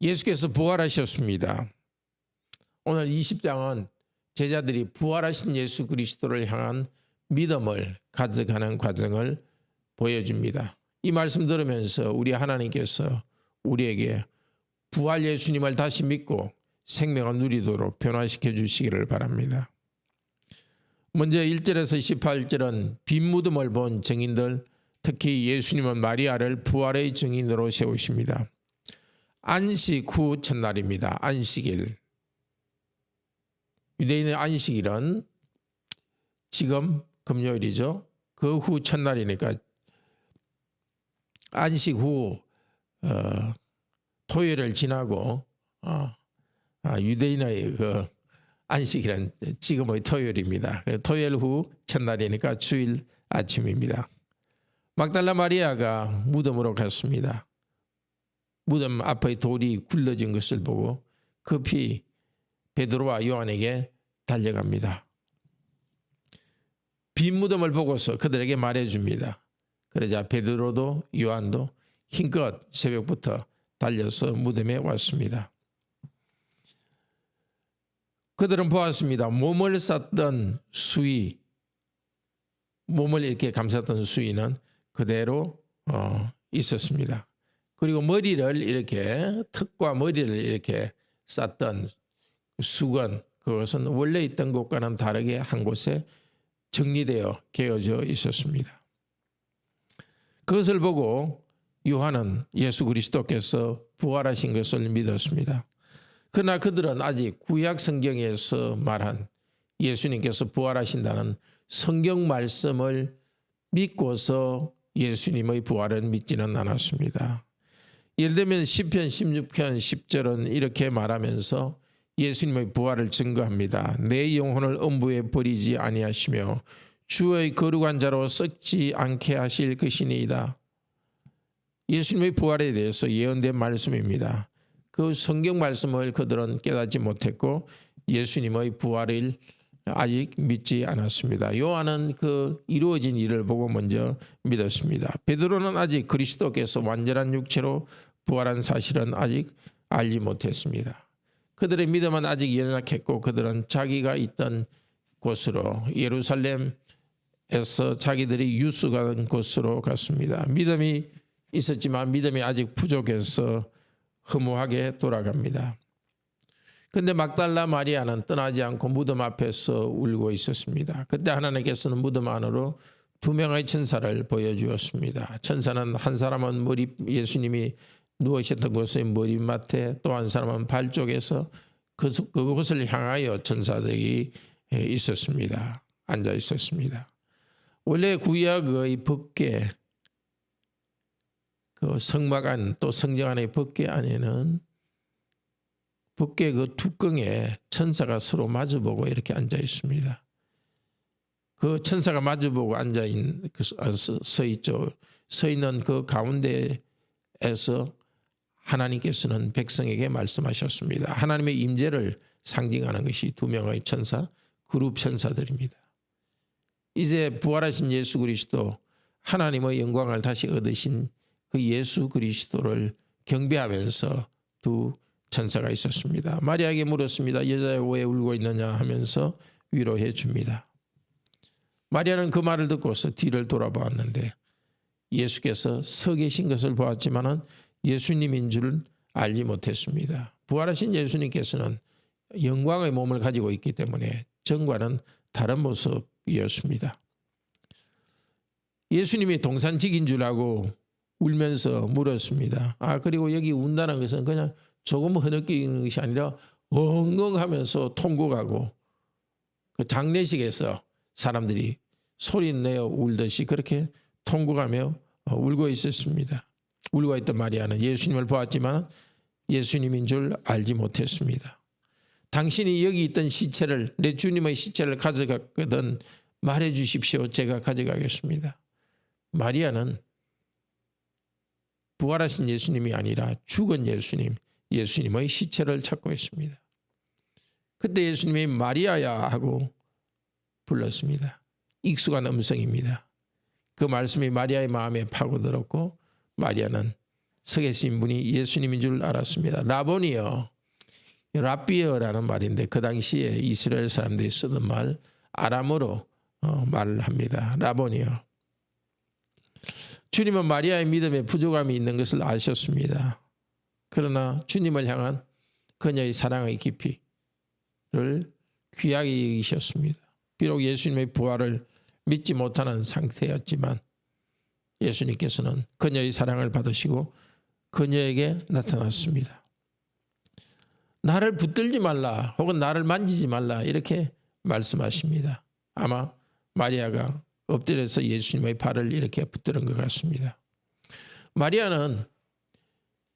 예수께서 부활하셨습니다. 오늘 20장은 제자들이 부활하신 예수 그리스도를 향한 믿음을 가져가는 과정을 보여줍니다. 이 말씀 들으면서 우리 하나님께서 우리에게 부활 예수님을 다시 믿고 생명을 누리도록 변화시켜 주시기를 바랍니다. 먼저 1절에서 18절은 빈 무덤을 본 증인들, 특히 예수님은 마리아를 부활의 증인으로 세우십니다. 안식 후 첫날입니다. 안식일. 유대인의 안식일은 지금 금요일이죠. 그 후 첫날이니까 안식 후 토요일을 지나고 유대인의 그 안식일은 지금의 토요일입니다. 토요일 후 첫날이니까 주일 아침입니다. 막달라 마리아가 무덤으로 갔습니다. 무덤 앞의 돌이 굴러진 것을 보고 급히 베드로와 요한에게 달려갑니다. 빈 무덤을 보고서 그들에게 말해줍니다. 그러자 베드로도 요한도 힘껏 새벽부터 달려서 무덤에 왔습니다. 그들은 보았습니다. 몸을 쌌던 수의, 몸을 이렇게 감쌌던 수의는 그대로 있었습니다. 그리고 머리를 이렇게, 턱과 머리를 이렇게 쌌던 수건, 그것은 원래 있던 곳과는 다르게 한 곳에 정리되어 개어져 있었습니다. 그것을 보고 요한은 예수 그리스도께서 부활하신 것을 믿었습니다. 그러나 그들은 아직 구약 성경에서 말한 예수님께서 부활하신다는 성경 말씀을 믿고서 예수님의 부활을 믿지는 않았습니다. 예를 들면 시편 16편 10절은 이렇게 말하면서 예수님의 부활을 증거합니다. 내 영혼을 음부에 버리지 아니하시며 주의 거룩한 자로 썩지 않게 하실 것이니이다. 예수님의 부활에 대해서 예언된 말씀입니다. 그 성경 말씀을 그들은 깨닫지 못했고 예수님의 부활을 아직 믿지 않았습니다. 요한은 그 이루어진 일을 보고 먼저 믿었습니다. 베드로는 아직 그리스도께서 완전한 육체로 부활한 사실은 아직 알지 못했습니다. 그들의 믿음은 아직 연약했고 그들은 자기가 있던 곳으로 예루살렘에서 자기들이 유숙하는 곳으로 갔습니다. 믿음이 있었지만 믿음이 아직 부족해서 허무하게 돌아갑니다. 그런데 막달라 마리아는 떠나지 않고 무덤 앞에서 울고 있었습니다. 그때 하나님께서는 무덤 안으로 두 명의 천사를 보여주었습니다. 천사는 한 사람은 예수님이 누우셨던 곳의 머리맡에, 또 한 사람은 발 쪽에서 그곳을 향하여 천사들이 있었습니다. 앉아 있었습니다. 원래 구약의 법궤, 그 성막 안, 또 성경 안의 법궤 안에는 법궤 그 뚜껑에 천사가 서로 마주보고 이렇게 앉아 있습니다. 그 천사가 마주보고 서 있죠. 서 있는 그 가운데에서 하나님께서는 백성에게 말씀하셨습니다. 하나님의 임재를 상징하는 것이 두 명의 천사, 그룹 천사들입니다. 이제 부활하신 예수 그리스도, 하나님의 영광을 다시 얻으신 그 예수 그리스도를 경배하면서 두 천사가 있었습니다. 마리아에게 물었습니다. 여자야 왜 울고 있느냐 하면서 위로해 줍니다. 마리아는 그 말을 듣고서 뒤를 돌아보았는데 예수께서 서 계신 것을 보았지만은 예수님인 줄 알지 못했습니다. 부활하신 예수님께서는 영광의 몸을 가지고 있기 때문에 전과는 다른 모습이었습니다. 예수님이 동산직인 줄 알고 울면서 물었습니다. 그리고 여기 운다는 것은 그냥 조금 흐느끼는 것이 아니라 엉엉하면서 통곡하고 그 장례식에서 사람들이 소리내어 울듯이 그렇게 통곡하며 울고 있었습니다. 울고 있던 마리아는 예수님을 보았지만 예수님인 줄 알지 못했습니다. 당신이 여기 있던 시체를, 내 주님의 시체를 가져갔거든 말해 주십시오. 제가 가져가겠습니다. 마리아는 부활하신 예수님이 아니라 죽은 예수님의 시체를 찾고 있습니다. 그때 예수님이 마리아야 하고 불렀습니다. 익숙한 음성입니다. 그 말씀이 마리아의 마음에 파고들었고 마리아는 서 계신 분이 예수님인 줄 알았습니다. 라보니요. 랍비어라는 말인데 그 당시에 이스라엘 사람들이 쓰던 말 아람어로 말을 합니다. 라보니요. 주님은 마리아의 믿음에 부족함이 있는 것을 아셨습니다. 그러나 주님을 향한 그녀의 사랑의 깊이를 귀하게 여기셨습니다. 비록 예수님의 부활을 믿지 못하는 상태였지만 예수님께서는 그녀의 사랑을 받으시고 그녀에게 나타났습니다. 나를 붙들지 말라 혹은 나를 만지지 말라 이렇게 말씀하십니다. 아마 마리아가 엎드려서 예수님의 발을 이렇게 붙드는 것 같습니다. 마리아는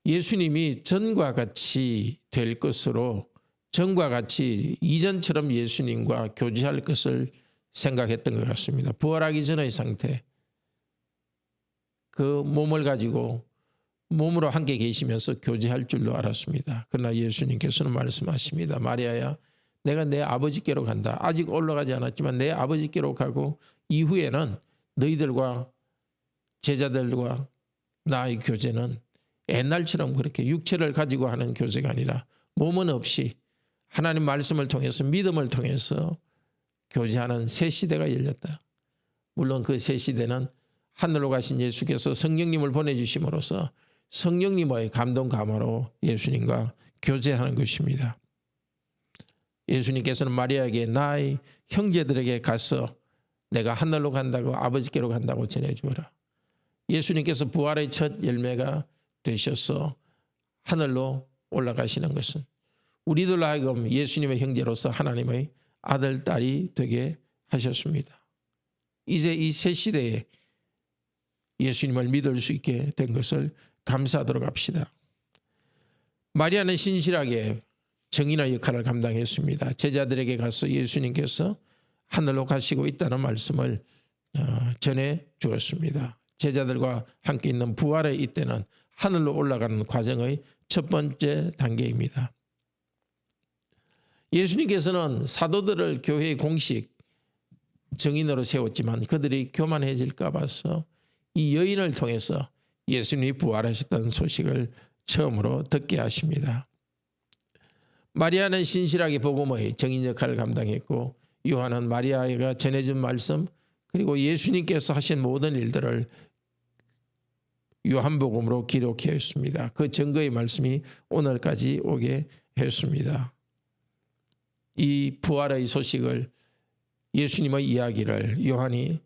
예수님이 전과 같이 될 것으로 전과 같이 이전처럼 예수님과 교제할 것을 생각했던 것 같습니다. 부활하기 전의 상태, 그 몸을 가지고 몸으로 함께 계시면서 교제할 줄로 알았습니다. 그러나 예수님께서는 말씀하십니다. 마리아야, 내가 내 아버지께로 간다. 아직 올라가지 않았지만 내 아버지께로 가고 이후에는 너희들과 제자들과 나의 교제는 옛날처럼 그렇게 육체를 가지고 하는 교제가 아니라 몸은 없이 하나님 말씀을 통해서 믿음을 통해서 교제하는 새 시대가 열렸다. 물론 그 새 시대는 하늘로 가신 예수께서 성령님을 보내주심으로써 성령님의 감동 감화로 예수님과 교제하는 것입니다. 예수님께서는 마리아에게 나의 형제들에게 가서 내가 하늘로 간다고 아버지께로 간다고 전해주어라. 예수님께서 부활의 첫 열매가 되셔서 하늘로 올라가시는 것은 우리들 하여금 예수님의 형제로서 하나님의 아들, 딸이 되게 하셨습니다. 이제 이 새 시대에 예수님을 믿을 수 있게 된 것을 감사하도록 합시다. 마리아는 신실하게 정인의 역할을 감당했습니다. 제자들에게 가서 예수님께서 하늘로 가시고 있다는 말씀을 전해 주었습니다. 제자들과 함께 있는 부활의 이때는 하늘로 올라가는 과정의 첫 번째 단계입니다. 예수님께서는 사도들을 교회의 공식 정인으로 세웠지만 그들이 교만해질까 봐서 이 여인을 통해서 예수님이 부활하셨다는 소식을 처음으로 듣게 하십니다. 마리아는 신실하게 복음의 정인 역할을 감당했고 요한은 마리아가 전해준 말씀 그리고 예수님께서 하신 모든 일들을 요한복음으로 기록했습니다. 그 증거의 말씀이 오늘까지 오게 했습니다. 이 부활의 소식을 예수님의 이야기를 요한이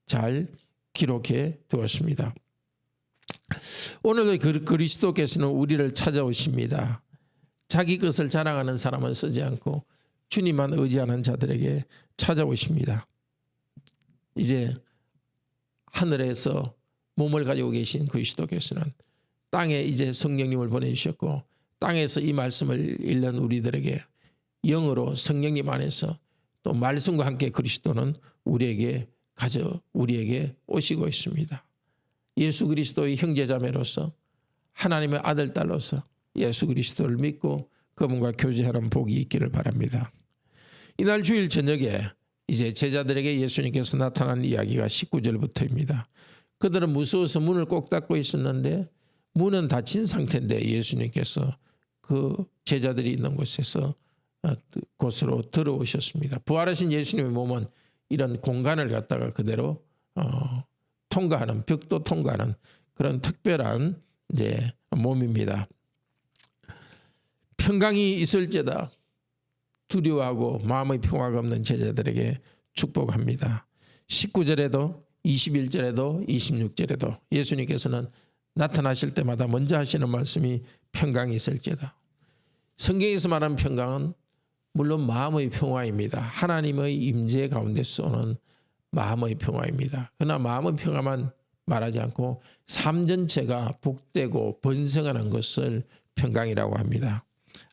잘 기록해 두었습니다. 오늘도 그리스도께서는 우리를 찾아오십니다. 자기 것을 자랑하는 사람은 쓰지 않고 주님만 의지하는 자들에게 찾아오십니다. 이제 하늘에서 몸을 가지고 계신 그리스도께서는 땅에 이제 성령님을 보내주셨고 땅에서 이 말씀을 읽는 우리들에게 영으로 성령님 안에서 또 말씀과 함께 그리스도는 우리에게 오시고 있습니다. 예수 그리스도의 형제자매로서 하나님의 아들, 딸로서 예수 그리스도를 믿고 그분과 교제하는 복이 있기를 바랍니다. 이날 주일 저녁에 이제 제자들에게 예수님께서 나타난 이야기가 19절부터입니다. 그들은 무서워서 문을 꼭 닫고 있었는데 문은 닫힌 상태인데 예수님께서 그 제자들이 있는 곳으로 들어오셨습니다. 부활하신 예수님의 몸은 이런 공간을 갖다가 그대로 통과하는 벽도 통과하는 그런 특별한 이제 몸입니다. 평강이 있을지어다 두려워하고 마음의 평화가 없는 제자들에게 축복합니다. 19절에도 21절에도 26절에도 예수님께서는 나타나실 때마다 먼저 하시는 말씀이 평강이 있을지어다. 성경에서 말하는 평강은 물론 마음의 평화입니다. 하나님의 임재 가운데서 오는 마음의 평화입니다. 그러나 마음의 평화만 말하지 않고 삶 전체가 복되고 번성하는 것을 평강이라고 합니다.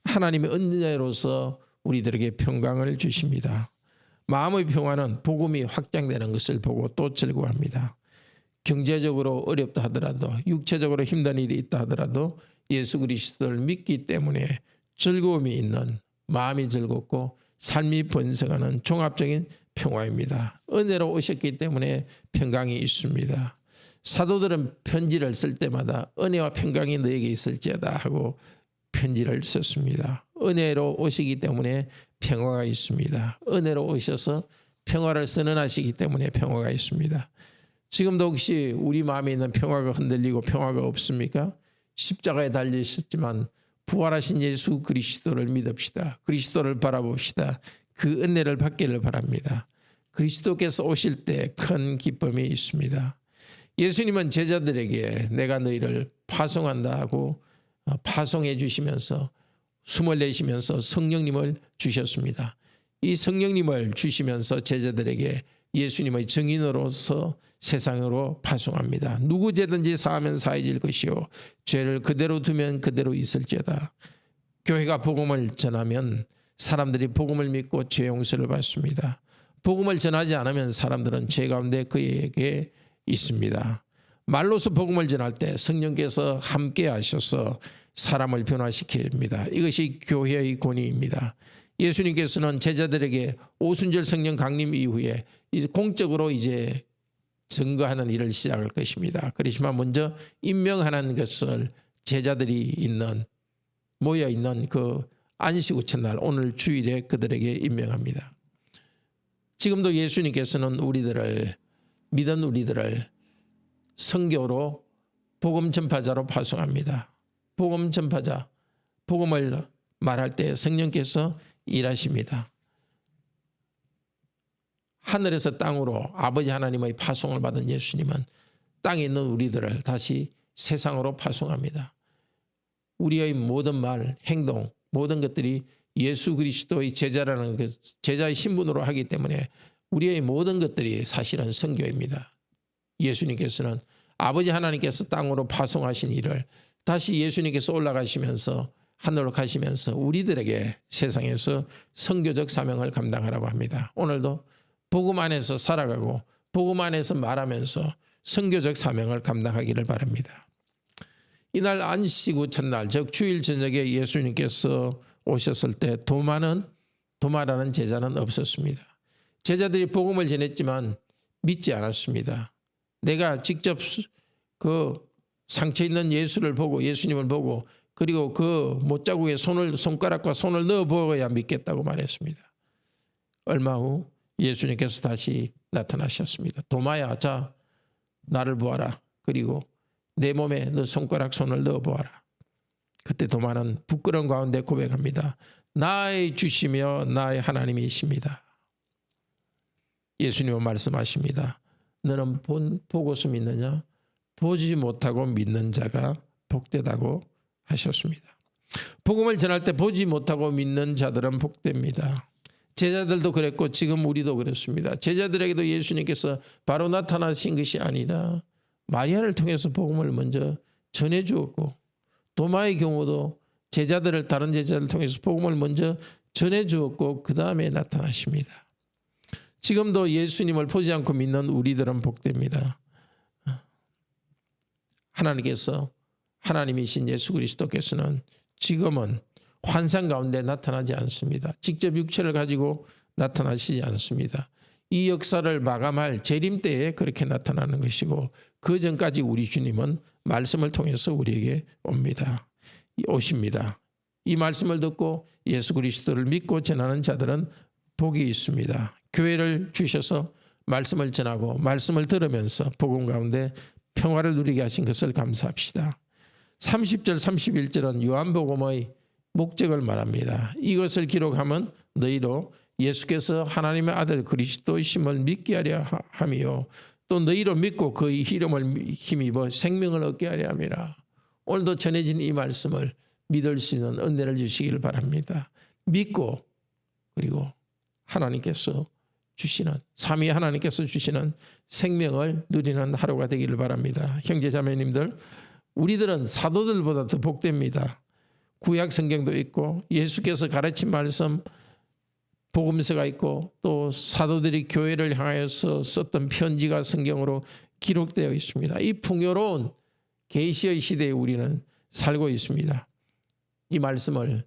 하나님의 은혜로서 우리들에게 평강을 주십니다. 마음의 평화는 복음이 확장되는 것을 보고 또 즐거워합니다. 경제적으로 어렵다 하더라도 육체적으로 힘든 일이 있다 하더라도 예수 그리스도를 믿기 때문에 즐거움이 있는 마음이 즐겁고 삶이 번성하는 종합적인 평화입니다. 은혜로 오셨기 때문에 평강이 있습니다. 사도들은 편지를 쓸 때마다 은혜와 평강이 너에게 있을지어다 하고 편지를 썼습니다. 은혜로 오시기 때문에 평화가 있습니다. 은혜로 오셔서 평화를 선언하시기 때문에 평화가 있습니다. 지금도 혹시 우리 마음에 있는 평화가 흔들리고 평화가 없습니까? 십자가에 달리셨지만 부활하신 예수 그리스도를 믿읍시다. 그리스도를 바라봅시다. 그 은혜를 받기를 바랍니다. 그리스도께서 오실 때 큰 기쁨이 있습니다. 예수님은 제자들에게 내가 너희를 파송한다 하고 파송해 주시면서 숨을 내쉬면서 성령님을 주셨습니다. 이 성령님을 주시면서 제자들에게 예수님의 증인으로서 세상으로 파송합니다. 누구 죄든지 사하면 사해질 것이요 죄를 그대로 두면 그대로 있을지어다. 교회가 복음을 전하면 사람들이 복음을 믿고 죄 용서를 받습니다. 복음을 전하지 않으면 사람들은 죄 가운데 그에게 있습니다. 말로서 복음을 전할 때 성령께서 함께 하셔서 사람을 변화시킵니다. 이것이 교회의 권위입니다. 예수님께서는 제자들에게 오순절 성령 강림 이후에 공적으로 이제 증거하는 일을 시작할 것입니다. 그렇지만 먼저 임명하는 것을 제자들이 모여 있는 그 안식 후 첫날 오늘 주일에 그들에게 임명합니다. 지금도 예수님께서는 믿은 우리들을 선교로 복음 전파자로 파송합니다. 복음 전파자, 복음을 말할 때 성령께서 일하십니다. 하늘에서 땅으로 아버지 하나님의 파송을 받은 예수님은 땅에 있는 우리들을 다시 세상으로 파송합니다. 우리의 모든 말, 행동, 모든 것들이 예수 그리스도의 제자라는 제자의 신분으로 하기 때문에 우리의 모든 것들이 사실은 선교입니다. 예수님께서는 아버지 하나님께서 땅으로 파송하신 일을 다시 예수님께서 올라가시면서 하늘로 가시면서 우리들에게 세상에서 선교적 사명을 감당하라고 합니다. 오늘도 복음 안에서 살아가고 복음 안에서 말하면서 선교적 사명을 감당하기를 바랍니다. 이날 안식 후 첫날 즉 주일 저녁에 예수님께서 오셨을 때 도마라는 제자는 없었습니다. 제자들이 복음을 전했지만 믿지 않았습니다. 내가 직접 그 상처 있는 예수님을 보고 그리고 그 못자국에 손가락과 손을 넣어 보아야 믿겠다고 말했습니다. 얼마 후 예수님께서 다시 나타나셨습니다. 도마야, 자 나를 보아라. 그리고 내 몸에 너 손가락 손을 넣어 보아라. 그때 도마는 부끄러운 가운데 고백합니다. 나의 주시며 나의 하나님이십니다. 예수님은 말씀하십니다. 너는 보고서 믿느냐? 보지 못하고 믿는 자가 복되다고 하셨습니다. 복음을 전할 때 보지 못하고 믿는 자들은 복됩니다. 제자들도 그랬고 지금 우리도 그렇습니다. 제자들에게도 예수님께서 바로 나타나신 것이 아니라 마리아를 통해서 복음을 먼저 전해 주었고 도마의 경우도 다른 제자들을 통해서 복음을 먼저 전해 주었고 그 다음에 나타나십니다. 지금도 예수님을 보지 않고 믿는 우리들은 복됩니다. 하나님이신 예수 그리스도께서는 지금은 환상 가운데 나타나지 않습니다. 직접 육체를 가지고 나타나시지 않습니다. 이 역사를 마감할 재림 때에 그렇게 나타나는 것이고 그 전까지 우리 주님은 말씀을 통해서 우리에게 오십니다. 이 말씀을 듣고 예수 그리스도를 믿고 전하는 자들은 복이 있습니다. 교회를 주셔서 말씀을 전하고 말씀을 들으면서 복음 가운데 평화를 누리게 하신 것을 감사합시다. 30절 31절은 요한복음의 목적을 말합니다. 이것을 기록하면 너희로 예수께서 하나님의 아들 그리스도이심을 믿게 하려 함이요 또 너희로 믿고 그의 이름을 힘입어 생명을 얻게 하려 함이라. 오늘도 전해진 이 말씀을 믿을 수 있는 은혜를 주시기를 바랍니다. 믿고 그리고 하나님께서 주시는 삼위 하나님께서 주시는 생명을 누리는 하루가 되기를 바랍니다. 형제 자매님들, 우리들은 사도들보다 더 복됩니다. 구약 성경도 있고 예수께서 가르친 말씀 복음서가 있고 또 사도들이 교회를 향하여서 썼던 편지가 성경으로 기록되어 있습니다. 이 풍요로운 계시의 시대에 우리는 살고 있습니다. 이 말씀을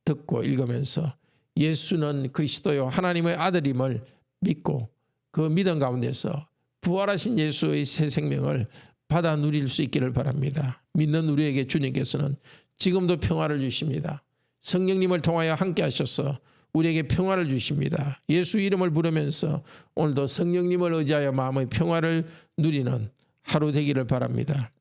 듣고 읽으면서 예수는 그리스도요 하나님의 아들임을 믿고 그 믿음 가운데서 부활하신 예수의 새 생명을 받아 누릴 수 있기를 바랍니다. 믿는 우리에게 주님께서는 지금도 평화를 주십니다. 성령님을 통하여 함께 하셔서 우리에게 평화를 주십니다. 예수 이름을 부르면서 오늘도 성령님을 의지하여 마음의 평화를 누리는 하루 되기를 바랍니다.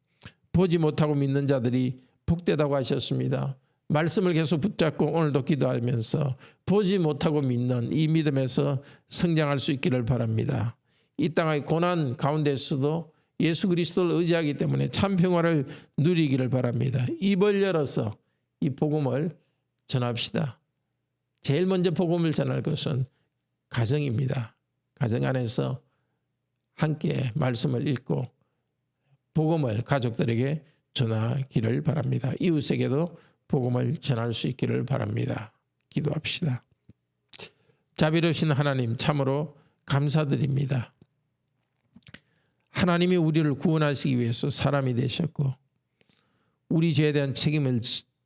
보지 못하고 믿는 자들이 복되다고 하셨습니다. 말씀을 계속 붙잡고 오늘도 기도하면서 보지 못하고 믿는 이 믿음에서 성장할 수 있기를 바랍니다. 이 땅의 고난 가운데서도 예수 그리스도를 의지하기 때문에 참 평화를 누리기를 바랍니다. 입을 열어서 이 복음을 전합시다. 제일 먼저 복음을 전할 것은 가정입니다. 가정 안에서 함께 말씀을 읽고 복음을 가족들에게 전하기를 바랍니다. 이웃에게도 복음을 전할 수 있기를 바랍니다. 기도합시다. 자비로우신 하나님 참으로 감사드립니다. 하나님이 우리를 구원하시기 위해서 사람이 되셨고 우리 죄에 대한 책임을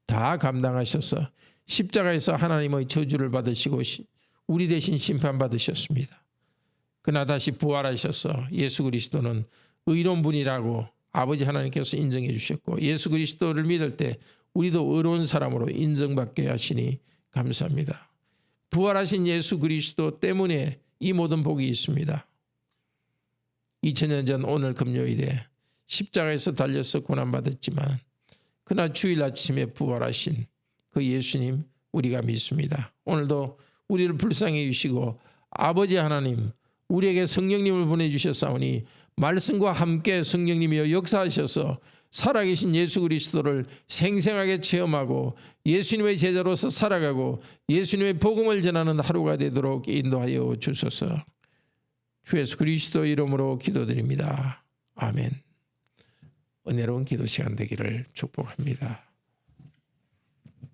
다 감당하셔서 십자가에서 하나님의 저주를 받으시고 우리 대신 심판받으셨습니다. 그러나 다시 부활하셔서 예수 그리스도는 의로운 분이라고 아버지 하나님께서 인정해 주셨고 예수 그리스도를 믿을 때 우리도 의로운 사람으로 인정받게 하시니 감사합니다. 부활하신 예수 그리스도 때문에 이 모든 복이 있습니다. 2000년 전 오늘 금요일에 십자가에서 달려서 고난받았지만 그날 주일 아침에 부활하신 그 예수님 우리가 믿습니다. 오늘도 우리를 불쌍히 여기시고 아버지 하나님 우리에게 성령님을 보내주셨사오니 말씀과 함께 성령님이여 역사하셔서 살아계신 예수 그리스도를 생생하게 체험하고 예수님의 제자로서 살아가고 예수님의 복음을 전하는 하루가 되도록 인도하여 주소서. 주 예수 그리스도 이름으로 기도드립니다. 아멘. 은혜로운 기도 시간 되기를 축복합니다.